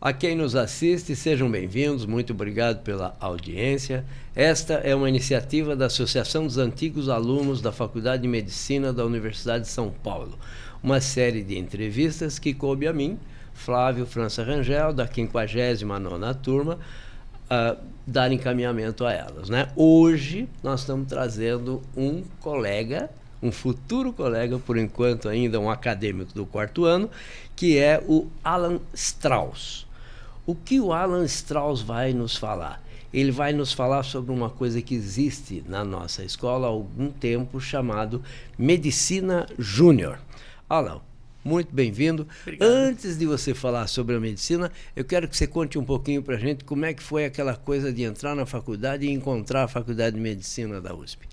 A quem nos assiste, sejam bem-vindos, muito obrigado pela audiência. Esta é uma iniciativa da Associação dos Antigos Alunos da Faculdade de Medicina da Universidade de São Paulo. Uma série de entrevistas que coube a mim, Flávio França Rangel, da 59ª turma, dar encaminhamento a elas, né? Hoje nós estamos trazendo um colega, um futuro colega, por enquanto ainda um acadêmico do 4º ano, que é o Alan Strauss. O que o Alan Strauss vai nos falar? Ele vai nos falar sobre uma coisa que existe na nossa escola há algum tempo, chamado Medicina Júnior. Alan, muito bem-vindo. Antes de você falar sobre a medicina, eu quero que você conte um pouquinho para a gente como é que foi aquela coisa de entrar na faculdade e encontrar a Faculdade de Medicina da USP.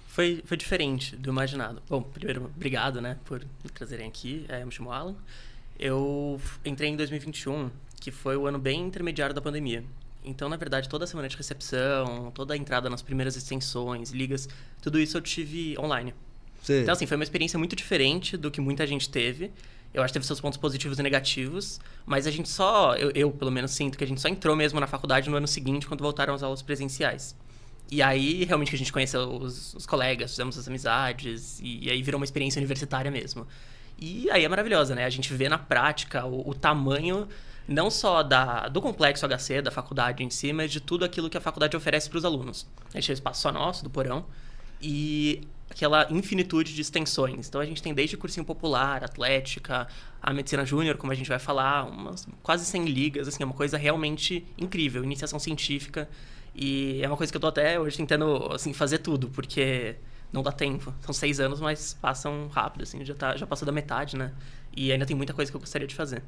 Foi diferente do imaginado. Bom, primeiro, obrigado, né, por me trazerem aqui. Eu me chamo Alan. Eu entrei em 2021, que foi o ano bem intermediário da pandemia. Então, na verdade, toda a semana de recepção, toda a entrada nas primeiras extensões, ligas, tudo isso eu tive online. Sim. Então, assim, foi uma experiência muito diferente do que muita gente teve. Eu acho que teve seus pontos positivos e negativos, mas a gente eu pelo menos sinto que a gente só entrou mesmo na faculdade no ano seguinte, quando voltaram as aulas presenciais. E aí, realmente, que a gente conheceu os colegas, fizemos as amizades, e aí virou uma experiência universitária mesmo. E aí é maravilhosa, né? A gente vê na prática o tamanho, não só do complexo HC, da faculdade em si, mas de tudo aquilo que a faculdade oferece para os alunos. A gente tem o espaço só nosso, do porão, e aquela infinitude de extensões. Então, a gente tem desde cursinho popular, atlética, a medicina júnior, como a gente vai falar, quase 100 ligas, assim, é uma coisa realmente incrível, iniciação científica. E é uma coisa que eu tô até hoje tentando, assim, fazer tudo, porque não dá tempo. São 6 anos, mas passam rápido, assim, já passou da metade, né? E ainda tem muita coisa que eu gostaria de fazer.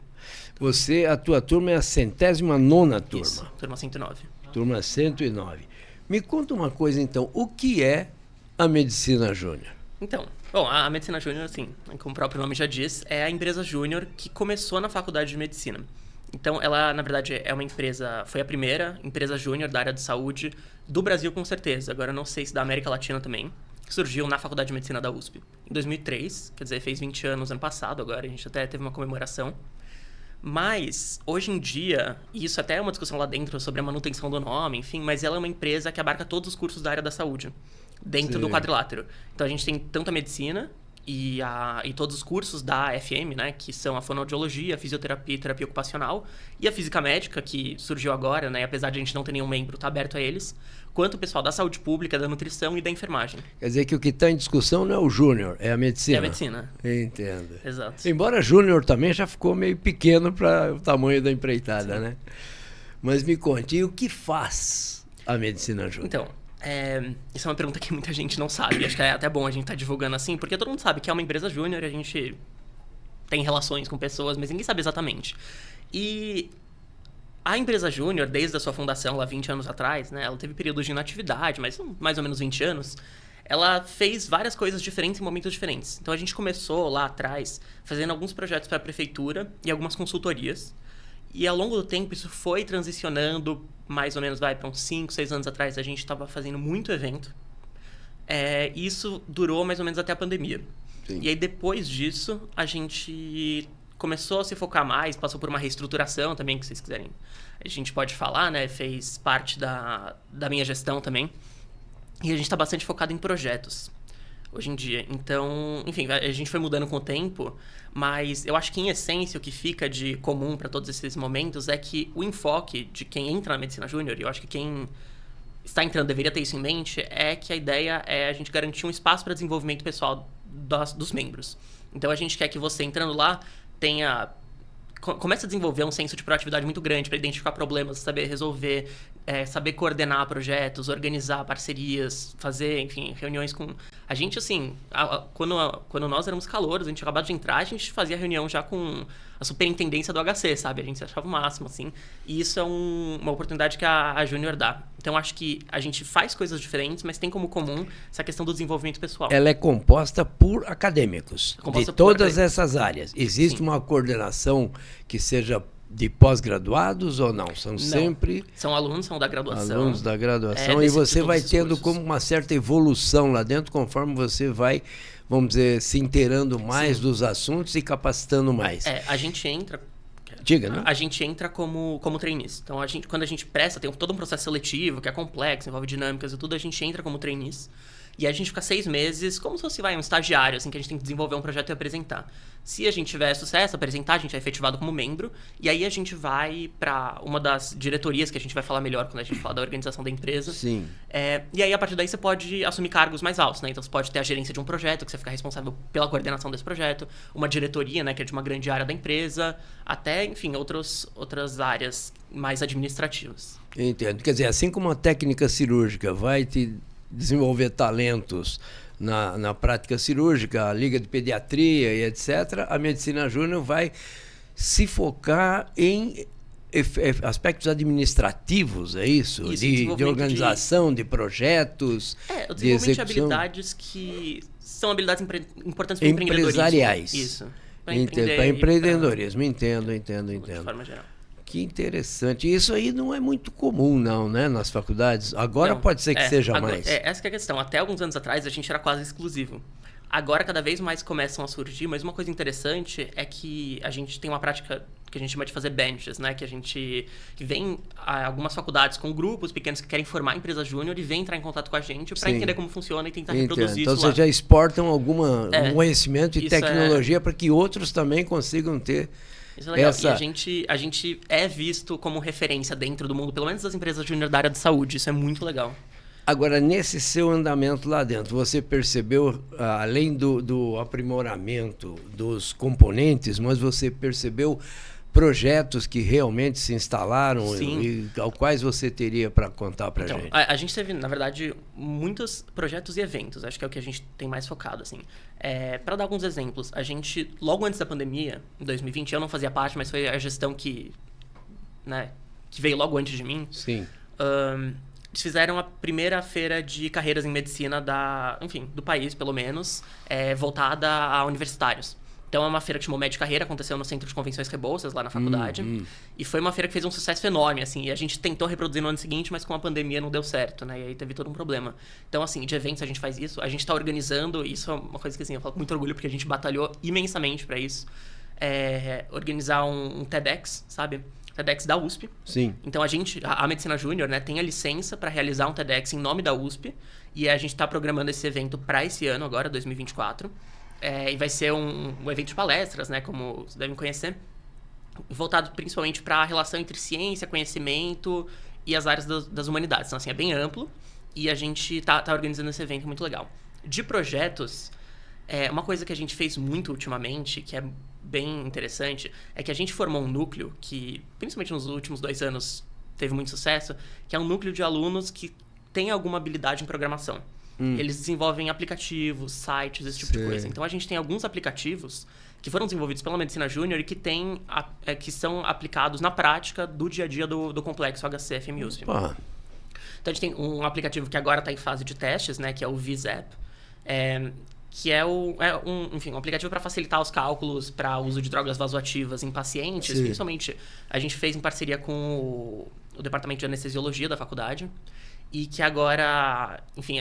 A tua turma é a 109ª turma. Isso, turma 109. Turma 109. Me conta uma coisa, então, o que é a Medicina Júnior? Então, bom, a Medicina Júnior, assim, como o próprio nome já diz, é a empresa júnior que começou na Faculdade de Medicina. Então, ela, na verdade, é uma empresa... Foi a primeira empresa júnior da área de saúde do Brasil, com certeza. Agora, não sei se da América Latina também. Que surgiu na Faculdade de Medicina da USP. Em 2003, quer dizer, fez 20 anos ano passado agora. A gente até teve uma comemoração. Mas, hoje em dia, e isso até é uma discussão lá dentro sobre a manutenção do nome, enfim, mas ela é uma empresa que abarca todos os cursos da área da saúde, dentro do quadrilátero. Então, a gente tem tanto a medicina e todos os cursos da AFM, né, que são a fonoaudiologia, a fisioterapia e terapia ocupacional, e a física médica, que surgiu agora, né, apesar de a gente não ter nenhum membro, está aberto a eles, quanto o pessoal da saúde pública, da nutrição e da enfermagem. Quer dizer que o que está em discussão não é o júnior, é a medicina. É a medicina. Entendo. Exato. Embora júnior também já ficou meio pequeno para o tamanho da empreitada, né? Mas me conte, e o que faz a medicina júnior? Então, isso é uma pergunta que muita gente não sabe. Acho que é até bom a gente estar divulgando assim, porque todo mundo sabe que é uma empresa júnior, a gente tem relações com pessoas, mas ninguém sabe exatamente. E a empresa júnior, desde a sua fundação, lá 20 anos atrás, né, ela teve períodos de inatividade, mas mais ou menos 20 anos, ela fez várias coisas diferentes em momentos diferentes. Então, a gente começou lá atrás fazendo alguns projetos para a prefeitura e algumas consultorias. E ao longo do tempo isso foi transicionando, mais ou menos para uns 5, 6 anos atrás a gente estava fazendo muito evento. E isso durou mais ou menos até a pandemia. Sim. E aí depois disso a gente começou a se focar mais, passou por uma reestruturação também, que vocês quiserem. A gente pode falar, né? Fez parte da minha gestão também. E a gente está bastante focado em projetos hoje em dia. Então, enfim, a gente foi mudando com o tempo, mas eu acho que, em essência, o que fica de comum para todos esses momentos é que o enfoque de quem entra na Medicina Júnior, e eu acho que quem está entrando deveria ter isso em mente, é que a ideia é a gente garantir um espaço para desenvolvimento pessoal dos membros. Então, a gente quer que você, entrando lá, comece a desenvolver um senso de proatividade muito grande para identificar problemas, saber resolver, saber coordenar projetos, organizar parcerias, fazer, enfim, reuniões com... A gente, assim, quando nós éramos calouros, a gente acabado de entrar, a gente fazia reunião já com a superintendência do HC, sabe? A gente achava o máximo, assim. E isso é uma oportunidade que a Júnior dá. Então, acho que a gente faz coisas diferentes, mas tem como comum essa questão do desenvolvimento pessoal. Ela é composta por acadêmicos de todas essas áreas. Existe uma coordenação que seja de pós-graduados ou não? Não. Sempre... São alunos, são da graduação. Alunos da graduação. E você vai tendo como uma certa evolução lá dentro, conforme você vai, vamos dizer, se inteirando mais dos assuntos e capacitando mais. A gente entra Diga, né? A gente entra como trainees. Então, quando a gente presta, tem todo um processo seletivo que é complexo, envolve dinâmicas e tudo, a gente entra como trainees. E a gente fica 6 meses como se fosse um estagiário, assim, que a gente tem que desenvolver um projeto e apresentar. Se a gente tiver sucesso, apresentar, a gente é efetivado como membro. E aí a gente vai para uma das diretorias, que a gente vai falar melhor quando a gente falar da organização da empresa. Sim. E aí, a partir daí, você pode assumir cargos mais altos, né? Então, você pode ter a gerência de um projeto, que você fica responsável pela coordenação desse projeto. Uma diretoria, né? Que é de uma grande área da empresa. Até, enfim, outras áreas mais administrativas. Entendo. Quer dizer, assim como a técnica cirúrgica vai te desenvolver talentos na prática cirúrgica, a liga de pediatria e etc., a medicina júnior vai se focar em aspectos administrativos, é isso? De organização, de projetos, o de desenvolvimento de execução. habilidades que são habilidades importantes para o empresariais. Isso. Para empreendedorismo. Entendo. De forma geral. Que interessante. Isso aí não é muito comum, não, né? Nas faculdades. Agora não, pode ser que seja mais. Essa que é a questão. Até alguns anos atrás, a gente era quase exclusivo. Agora, cada vez mais começam a surgir, mas uma coisa interessante é que a gente tem uma prática que a gente chama de fazer benches, né? Que vem a algumas faculdades com grupos pequenos que querem formar empresa júnior e vem entrar em contato com a gente para entender como funciona e tentar reproduzir então, isso lá. Então, vocês já exportam algum conhecimento e tecnologia para que outros também consigam ter. Isso é legal. E a gente é visto como referência dentro do mundo, pelo menos das empresas júnior da área de saúde. Isso é muito legal. Agora, nesse seu andamento lá dentro, você percebeu, além do aprimoramento dos componentes, mas você percebeu projetos que realmente se instalaram e ao quais você teria para contar para a gente? A gente teve, na verdade, muitos projetos e eventos. Acho que é o que a gente tem mais focado, assim. Para dar alguns exemplos, a gente, logo antes da pandemia, em 2020, eu não fazia parte, mas foi a gestão que veio logo antes de mim. Sim. Eles fizeram a primeira feira de carreiras em medicina do país, pelo menos, voltada a universitários. Então, é uma feira que chamou Med Carreira, aconteceu no Centro de Convenções Rebouças, lá na faculdade. E foi uma feira que fez um sucesso enorme, assim. E a gente tentou reproduzir no ano seguinte, mas com a pandemia não deu certo, né? E aí teve todo um problema. Então, assim, de eventos a gente faz isso. A gente está organizando, isso é uma coisa que, assim, eu falo com muito orgulho, porque a gente batalhou imensamente para isso. Organizar um TEDx, sabe? TEDx da USP. Sim. Então, a Medicina Júnior, né, tem a licença para realizar um TEDx em nome da USP. E a gente está programando esse evento para esse ano agora, 2024. E vai ser um evento de palestras, né, como vocês devem conhecer, voltado principalmente para a relação entre ciência, conhecimento e as áreas das humanidades. Então, assim, é bem amplo e a gente tá organizando esse evento muito legal. De projetos, uma coisa que a gente fez muito ultimamente, que é bem interessante, é que a gente formou um núcleo que, principalmente nos últimos 2 anos, teve muito sucesso, que é um núcleo de alunos que tem alguma habilidade em programação. Eles desenvolvem aplicativos, sites, esse tipo de coisa. Então, a gente tem alguns aplicativos que foram desenvolvidos pela Medicina Júnior e que são aplicados na prática do dia a dia do complexo HCFM USP. Então, a gente tem um aplicativo que agora está em fase de testes, né, que é o VizApp, que é um aplicativo para facilitar os cálculos para uso de drogas vasoativas em pacientes. Principalmente, a gente fez em parceria com o Departamento de Anestesiologia da faculdade. E que agora, enfim,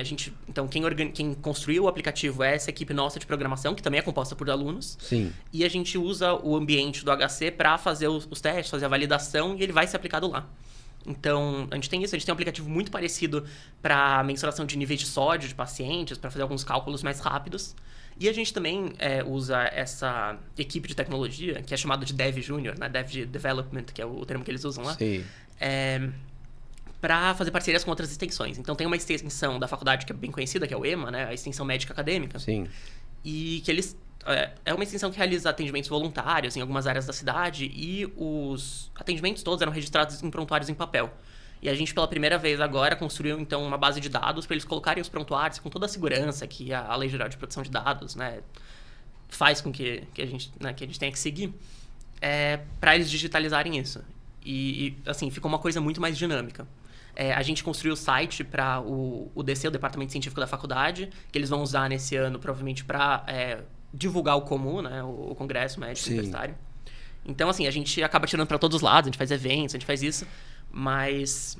então, quem construiu o aplicativo é essa equipe nossa de programação, que também é composta por alunos. Sim. E a gente usa o ambiente do HC para fazer os testes, fazer a validação, e ele vai ser aplicado lá. Então, a gente tem isso. A gente tem um aplicativo muito parecido para mensuração de níveis de sódio de pacientes, para fazer alguns cálculos mais rápidos. E a gente também usa essa equipe de tecnologia, que é chamada de Dev Junior, né? Dev Development, que é o termo que eles usam lá. Sim. Para fazer parcerias com outras extensões. Então, tem uma extensão da faculdade que é bem conhecida, que é o EMA, né? A Extensão Médica Acadêmica. Sim. E que é uma extensão que realiza atendimentos voluntários em algumas áreas da cidade e os atendimentos todos eram registrados em prontuários em papel. E a gente, pela primeira vez agora, construiu, então, uma base de dados para eles colocarem os prontuários com toda a segurança que a Lei Geral de Proteção de Dados, né, faz com que a gente tenha que seguir, para eles digitalizarem isso. E, assim, ficou uma coisa muito mais dinâmica. A gente construiu o site para o DC, o Departamento Científico da Faculdade, que eles vão usar nesse ano, provavelmente, para divulgar o COMU, né, o Congresso Médico Universitário. Então, assim, a gente acaba tirando para todos os lados, a gente faz eventos, a gente faz isso, mas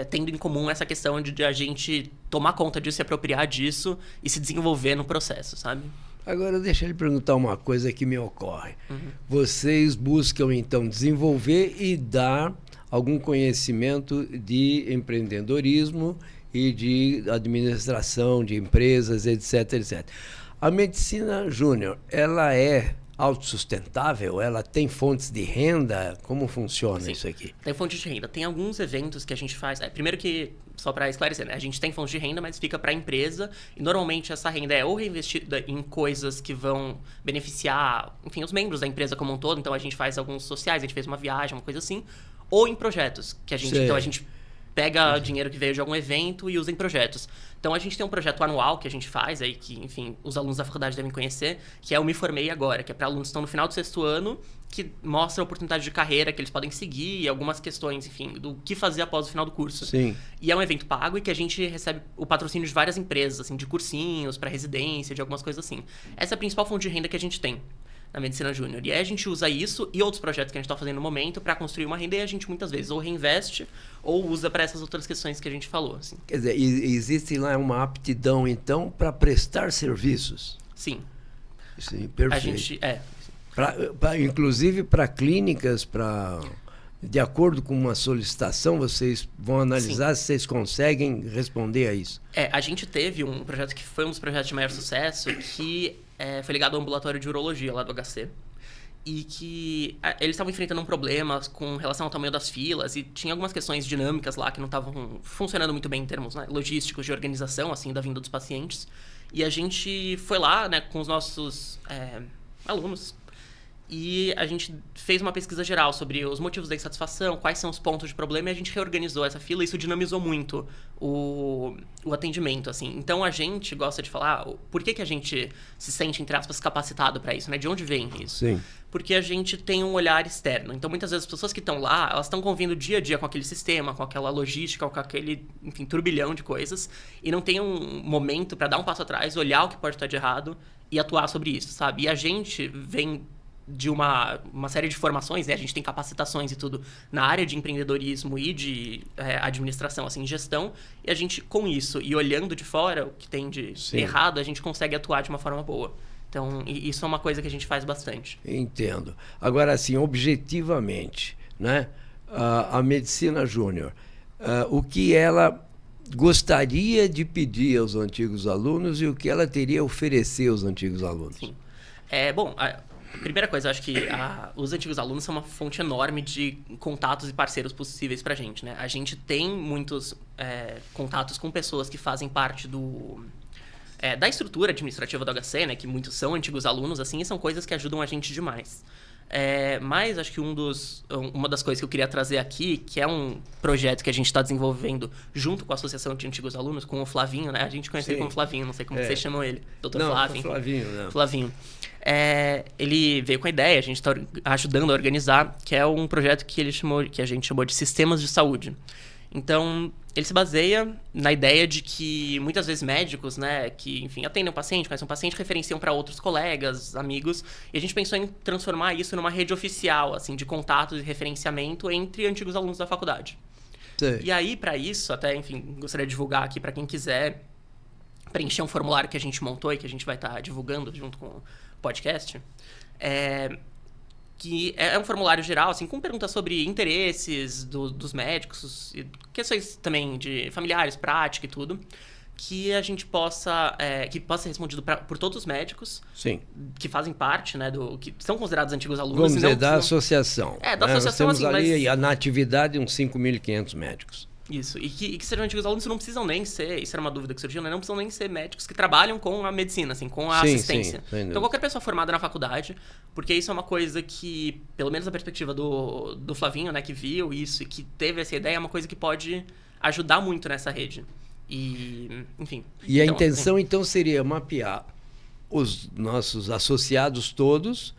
tendo em comum essa questão de a gente tomar conta disso, se apropriar disso e se desenvolver no processo, sabe? Agora, deixa ele perguntar uma coisa que me ocorre. Vocês buscam, então, desenvolver e dar algum conhecimento de empreendedorismo e de administração de empresas, etc, etc. A medicina júnior, ela é autossustentável? Ela tem fontes de renda? Como funciona isso aqui? Tem fontes de renda. Tem alguns eventos que a gente faz. Primeiro que, só para esclarecer, né? A gente tem fontes de renda, mas fica para a empresa. E normalmente essa renda é ou reinvestida em coisas que vão beneficiar, enfim, os membros da empresa como um todo. Então a gente faz alguns sociais, a gente fez uma viagem, uma coisa assim. Ou em projetos, que a gente, então a gente pega dinheiro que veio de algum evento e usa em projetos. Então a gente tem um projeto anual que a gente faz, aí que, enfim, os alunos da faculdade devem conhecer, que é o Me Formei Agora, que é para alunos que estão no final do 6º ano, que mostra a oportunidade de carreira que eles podem seguir e algumas questões, enfim, do que fazer após o final do curso. Sim. E é um evento pago e que a gente recebe o patrocínio de várias empresas, assim, de cursinhos, para residência, de algumas coisas assim. Essa é a principal fonte de renda que a gente tem na medicina júnior. E aí a gente usa isso e outros projetos que a gente está fazendo no momento para construir uma renda, e a gente muitas vezes ou reinveste ou usa para essas outras questões que a gente falou. Assim. Quer dizer, existe lá uma aptidão, então, para prestar serviços? Sim. Sim, perfeito. A gente, inclusive para clínicas, de acordo com uma solicitação, vocês vão analisar se vocês conseguem responder a isso. A gente teve um projeto que foi um dos projetos de maior sucesso, que foi ligado ao ambulatório de urologia lá do HC. E que eles estavam enfrentando um problema com relação ao tamanho das filas e tinha algumas questões dinâmicas lá que não estavam funcionando muito bem em termos, né, logísticos de organização, assim, da vinda dos pacientes. E a gente foi lá, né, com os nossos alunos e a gente fez uma pesquisa geral sobre os motivos da insatisfação, quais são os pontos de problema, e a gente reorganizou essa fila e isso dinamizou muito o atendimento, assim. Então, a gente gosta de falar por que a gente se sente, entre aspas, capacitado para isso, né? De onde vem isso? Sim. Porque a gente tem um olhar externo. Então, muitas vezes, as pessoas que estão lá, elas estão convivendo dia a dia com aquele sistema, com aquela logística, com aquele, enfim, turbilhão de coisas, e não tem um momento para dar um passo atrás, olhar o que pode estar de errado e atuar sobre isso, sabe? E a gente vem de uma série de formações, né? A gente tem capacitações e tudo na área de empreendedorismo e de administração, assim, gestão, e a gente, com isso, e olhando de fora o que tem de errado, a gente consegue atuar de uma forma boa. Então, isso é uma coisa que a gente faz bastante. Entendo. Agora, assim, objetivamente, né? A medicina júnior, o que ela gostaria de pedir aos antigos alunos e o que ela teria a oferecer aos antigos alunos? Sim. Bom, primeira coisa, eu acho que os antigos alunos são uma fonte enorme de contatos e parceiros possíveis pra gente, né? A gente tem muitos contatos com pessoas que fazem parte da estrutura administrativa do HC, né? Que muitos são antigos alunos, assim, e são coisas que ajudam a gente demais. Mas acho que uma das coisas que eu queria trazer aqui, que é um projeto que a gente está desenvolvendo junto com a Associação de Antigos Alunos, com o Flavinho, né? A gente conhece ele como Flavinho, não sei como vocês chamam ele. Dr. Flávio. Flavinho, não. Flavinho. Ele veio com a ideia, a gente está ajudando a organizar, que é um projeto que a gente chamou de Sistemas de Saúde. Então, ele se baseia na ideia de que muitas vezes médicos, né, que, enfim, atendem um paciente, mas um paciente referenciam para outros colegas, amigos, e a gente pensou em transformar isso numa rede oficial, assim, de contatos e referenciamento entre antigos alunos da faculdade. Sim. E aí, para isso, até, enfim, gostaria de divulgar aqui para quem quiser preencher um formulário que a gente montou e que a gente vai estar divulgando junto com o podcast, que é um formulário geral, assim, com perguntas sobre interesses dos médicos, e questões também de familiares, prática e tudo, que a gente possa ser respondido por todos os médicos. Sim. Que fazem parte, né, que são considerados antigos alunos. Vamos dizer, da associação. Da associação, nós temos assim, ali na atividade uns 5.500 médicos. Isso, e que sejam antigos alunos, não precisam nem ser, isso era uma dúvida que surgiu, né? Não precisam nem ser médicos que trabalham com a medicina, assim, com a assistência. Sim, então, qualquer pessoa formada na faculdade, porque isso é uma coisa que, pelo menos da perspectiva do Flavinho, né, que viu isso e que teve essa ideia, é uma coisa que pode ajudar muito nessa rede. E, enfim. E a intenção, então, seria mapear os nossos associados todos,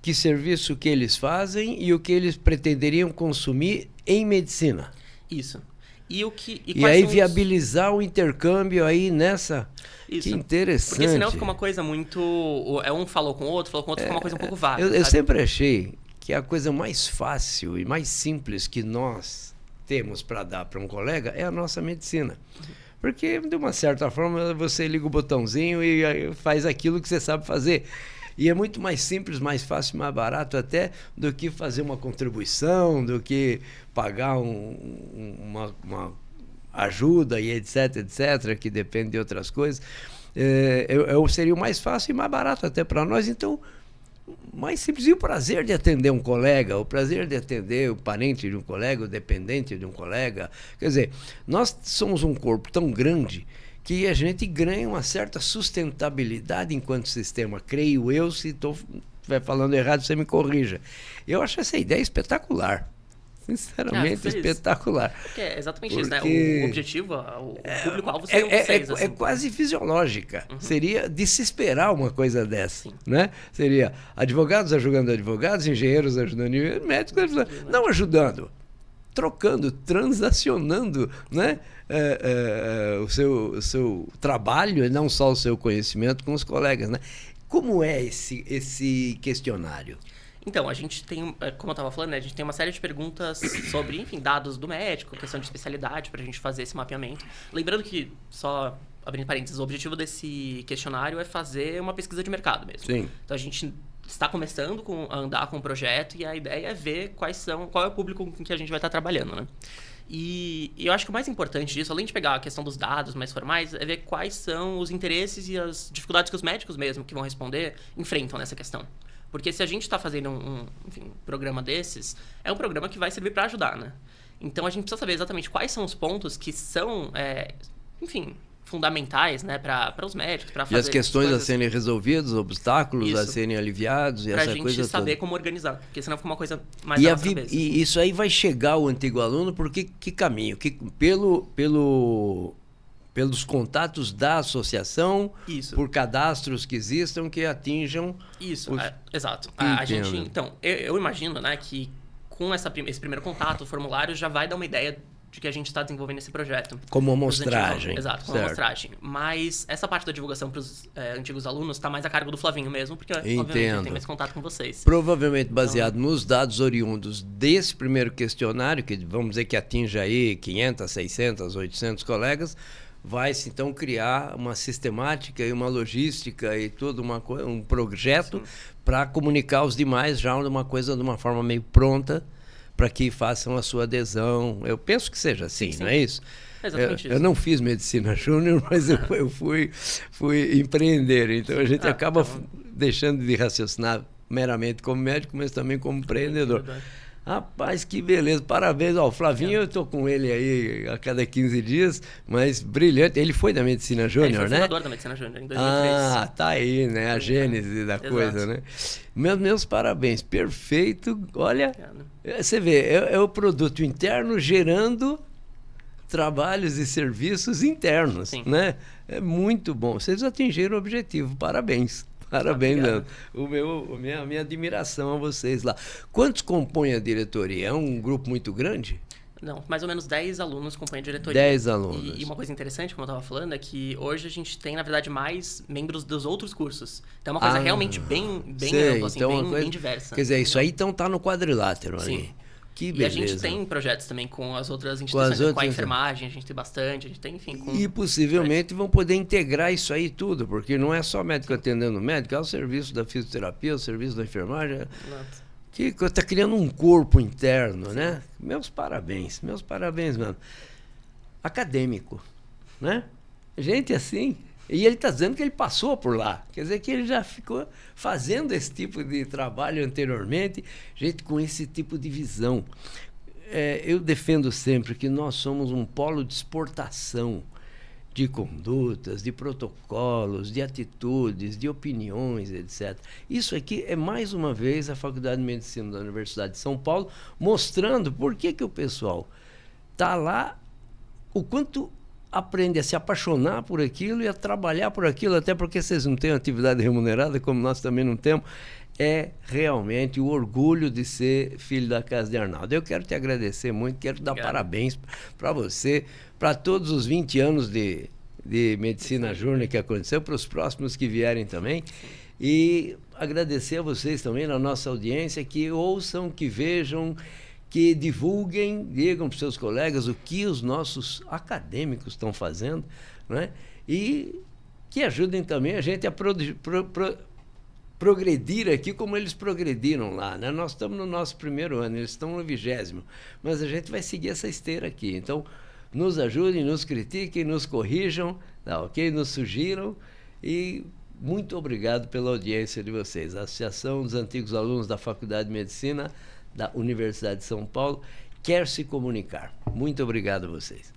que serviço que eles fazem e o que eles pretenderiam consumir em medicina. Isso. E aí viabilizar o intercâmbio aí nessa... Isso. Que interessante. Porque senão fica uma coisa muito... Um falou com o outro, fica uma coisa um pouco vaga. Eu sempre achei que a coisa mais fácil e mais simples que nós temos para dar para um colega é a nossa medicina. Porque, de uma certa forma, você liga o botãozinho e aí faz aquilo que você sabe fazer. E é muito mais simples, mais fácil, mais barato até do que fazer uma contribuição, do que pagar uma ajuda e etc, etc, que depende de outras coisas. Seria o mais fácil e mais barato até para nós. Então, mais simples. E o prazer de atender um colega, o prazer de atender o parente de um colega, o dependente de um colega. Quer dizer, nós somos um corpo tão grande que a gente ganha uma certa sustentabilidade enquanto sistema. Creio eu, se estiver falando errado, você me corrija. Eu acho essa ideia espetacular. Sinceramente, espetacular. Porque é exatamente isso, né? O objetivo, o público-alvo seriam vocês. É quase fisiológica. Seria de se esperar uma coisa dessa. Né? Seria advogados ajudando advogados, engenheiros ajudando engenheiros, médicos ajudando. Não ajudando, trocando, transacionando, né? O seu trabalho e não só o seu conhecimento com os colegas. Né? Como é esse questionário? Então, a gente tem, como eu estava falando, né, a gente tem uma série de perguntas sobre, enfim, dados do médico, questão de especialidade, para a gente fazer esse mapeamento. Lembrando que, só abrindo parênteses, o objetivo desse questionário é fazer uma pesquisa de mercado mesmo. Sim. Então, a gente está começando a andar com o projeto e a ideia é ver qual é o público com que a gente vai estar trabalhando, né? E eu acho que o mais importante disso, além de pegar a questão dos dados mais formais, é ver quais são os interesses e as dificuldades que os médicos mesmo que vão responder enfrentam nessa questão. Porque se a gente está fazendo um programa desses, é um programa que vai servir para ajudar, né? Então, a gente precisa saber exatamente quais são os pontos que são, fundamentais, né, para os médicos, para fazer... E as questões a serem resolvidas, os obstáculos a serem aliviados, e essa coisa toda. Para a gente saber como organizar, porque senão fica uma coisa mais na nossa cabeça. E isso aí vai chegar ao antigo aluno por que caminho? Pelos contatos da associação, por cadastros que existam que atinjam... Isso, exato. A gente, então, eu imagino, né, que com esse primeiro contato, o formulário já vai dar uma ideia de que a gente está desenvolvendo esse projeto. Como amostragem. Exato, como amostragem. Mas essa parte da divulgação para os antigos alunos está mais a cargo do Flavinho mesmo, porque, obviamente, ele tem mais contato com vocês. Provavelmente baseado nos dados oriundos desse primeiro questionário, que vamos dizer que atinge aí 500, 600, 800 colegas, vai-se então criar uma sistemática e uma logística e todo um projeto para comunicar aos demais já de uma forma meio pronta, para que façam a sua adesão. Eu penso que seja assim, não é isso? Exatamente isso. Eu não fiz medicina júnior, mas eu fui empreender. Então a gente acaba deixando de raciocinar meramente como médico, mas também como empreendedor. Rapaz, que beleza, parabéns ao Flavinho. Eu estou com ele aí a cada 15 dias, mas brilhante. Ele foi da Medicina Júnior, né? Ele foi fundador da Medicina Júnior em 2003. Tá aí, né? A gênese da coisa, né? Meus parabéns, perfeito. Olha, você vê, é o produto interno gerando trabalhos e serviços internos, né? É muito bom. Vocês atingiram o objetivo, parabéns. Parabéns, Leandro. A minha admiração a vocês lá. Quantos compõem a diretoria? É um grupo muito grande? Não, mais ou menos 10 alunos compõem a diretoria. 10 alunos. E uma coisa interessante, como eu estava falando, é que hoje a gente tem, na verdade, mais membros dos outros cursos. Então é uma coisa realmente bem ampla, assim, então bem diversa. Quer dizer, isso aí então está no quadrilátero ali. Sim. Que beleza. E a gente tem projetos também com as outras instituições, com a enfermagem, a gente tem bastante, a gente tem, enfim... E possivelmente vão poder integrar isso aí tudo, porque não é só médico atendendo médico, é o serviço da fisioterapia, o serviço da enfermagem, que está criando um corpo interno, né? Meus parabéns, mano. Acadêmico, né? Gente assim... E ele está dizendo que ele passou por lá. Quer dizer que ele já ficou fazendo esse tipo de trabalho anteriormente, gente com esse tipo de visão. Eu defendo sempre que nós somos um polo de exportação de condutas, de protocolos, de atitudes, de opiniões, etc. Isso aqui é, mais uma vez, a Faculdade de Medicina da Universidade de São Paulo mostrando por que o pessoal está lá, o quanto... aprende a se apaixonar por aquilo e a trabalhar por aquilo, até porque vocês não têm atividade remunerada, como nós também não temos. É realmente o orgulho de ser filho da casa de Arnaldo. Eu quero te agradecer muito, quero dar parabéns para você, para todos os 20 anos de Medicina Júnior que aconteceu, para os próximos que vierem também. E agradecer a vocês também, na nossa audiência, que ouçam, que vejam, que divulguem, digam para os seus colegas o que os nossos acadêmicos estão fazendo, né? E que ajudem também a gente a progredir aqui como eles progrediram lá, né? Nós estamos no nosso primeiro ano, eles estão no 20º, mas a gente vai seguir essa esteira aqui. Então, nos ajudem, nos critiquem, nos corrijam, tá, ok? Nos sugiram e muito obrigado pela audiência de vocês. A Associação dos Antigos Alunos da Faculdade de Medicina da Universidade de São Paulo quer se comunicar. Muito obrigado a vocês.